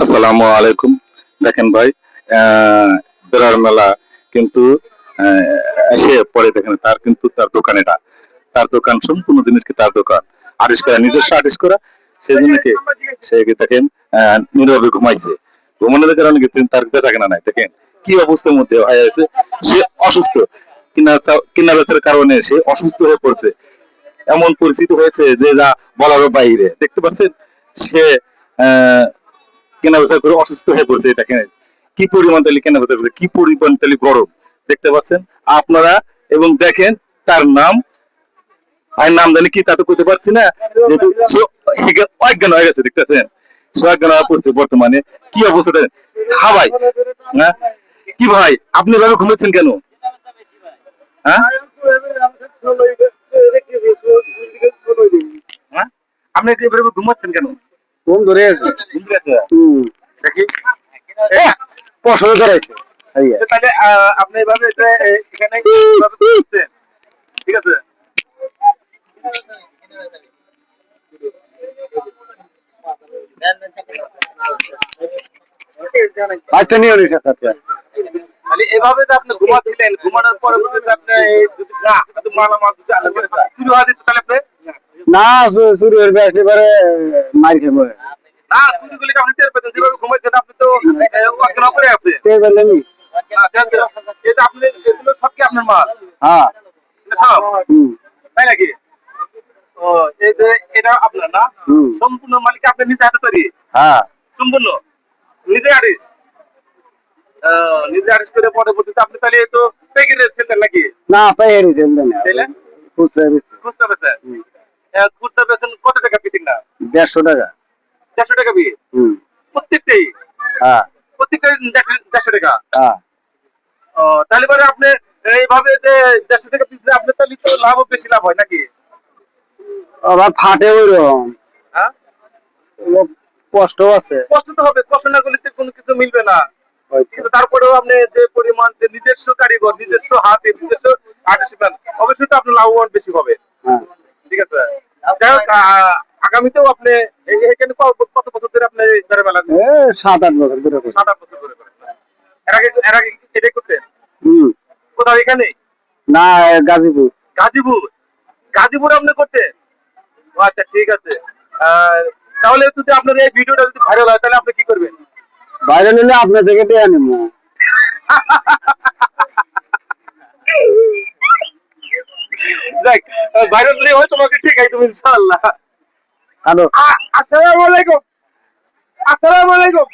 আসসালামু আলাইকুম। দেখেন ভাই, বেড়ার মেলা কিন্তু এসে পরে দেখেন তার দোকান এটা। তার দোকান সম্পূর্ণ জিনিস কি তার দোকান। আর্টিস্ট করা, নিজস্ব আর্টিস্ট করা। সেই জন্য কি সে কি দেখেন নীরবে ঘুমাইছে। ঘুমানোর কারণে কি তার বেচা কেনা নাই। দেখেন কি অবস্থার মধ্যে হয়ে আছে। সে অসুস্থ। কিনা বেচার কারণে সে অসুস্থ হয়ে পড়ছে। এমন পরিস্থিতি হয়েছে যে যা বলারও বাইরে। দেখতে পাচ্ছেন সে আহ কেনা বেচা করে অসুস্থ হয়ে পড়ছে। এটা কেন কি পরিমাণ তালি কেনা বেচা করছে, কি পরিমাণ তালি গরম দেখতে পাচ্ছেন আপনারা। এবং দেখেন তার নাম, আর নাম জানি কি তা তো করতে পারছি না, যেহেতু সে অজ্ঞান হয়ে গেছে। দেখতেছেন সে অজ্ঞান হয়ে পড়ছে বর্তমানে। কি অবস্থা হ্যাঁ ভাই, হ্যাঁ কি ভাই আপনি এভাবে ঘুমাচ্ছেন কেন? হ্যাঁ হ্যাঁ আপনি এভাবে ঘুমাচ্ছেন কেন? ঘুম ধরে আছে। ঘুম ধরে আছে? দেখি পছন্দ ধরেছে। তাহলে আপনি এভাবে এখানে এভাবে ঘুমাচ্ছেন, ঠিক আছে? আচ্ছা নিয়ে নিস একটা। তাহলে এভাবে যে আপনি ঘুমাচ্ছিলেন, ঘুমানোর পরবর্তীতে আপনি এই যদি যদি মালামাল যদি আশা করে চুরি হওয়া যেত তাহলে আপনি না শুরু হয়ে আসলে পরে মার খেবো। না চুরিগুলি আপনি টের পেতেন। যেভাবে ঘুমাইছেন আপনি তো অজ্ঞান করে আছে। টের পেলেনি? এটা আপনি এগুলো সব কি আপনার মাল? হ্যাঁ। এগুলো সব তাই নাকি? ও এই যে এটা আপনার না, সম্পূর্ণ মালিক আপনি নিজে হাতে তৈরি? হ্যাঁ। সম্পূর্ণ নিজে আরিস? নিজে আরিস করে পরবর্তীতে আপনি তাহলে তো প্যাকেটে সেন্টার নাকি? না পাইনি চলবে না। তাইলে খুচরা বেশি। খুচরা বেচেন? খুচরা বেচেন কত টাকা পিসিং না? 150 টাকা। 150 টাকা পিস? প্রত্যেকটাই? হ্যাঁ। প্রত্যেকটাই 150 টাকা? হ্যাঁ। ও তাহলে পরে আপনি এইভাবে যে 150 টাকা পিস আপনি তাহলে তো লাভও বেশি লাভ হয় নাকি? আবার ফাটে ওইরকম। হ্যাঁ কষ্ট আছে। কষ্ট তো হবে, কষ্ট না করলে তো কোনো কিছু মিলবে না। কিন্তু তারপরেও আপনি যে পরিমাণ যে নিজস্ব কারিগর, নিজস্ব হাতে, নিজস্ব আর্টিসিপাল, অবশ্যই তো আপনার লাভবান বেশি হবে। হ্যাঁ। ঠিক আছে? যাই হোক আগামীতেও আপনি এখানে কত বছর ধরে আপনি এই বেড়া মেলা? 7-8 বছর ধরে করছি। 7-8 বছর ধরে করেন। এর আগে এটাই করতেন? হুম। কোথাও এখানে? না গাজীপুর। গাজীপুর? গাজীপুর আপনি করতেন? ও আচ্ছা ঠিক আছে। আহ, তাহলে যদি আপনার এই ভিডিওটা যদি ভাইরাল হয় তাহলে আপনি কি করবেন? বাইরে নিলে আপনার থেকে টেয়া নিবো। দেখ ভাইরাল যদি হয় তোমাকে ঠিকাই তুমি ইনশাআল্লাহ। হ্যালো। আসসালামু আলাইকুম। আসসালামু আলাইকুম।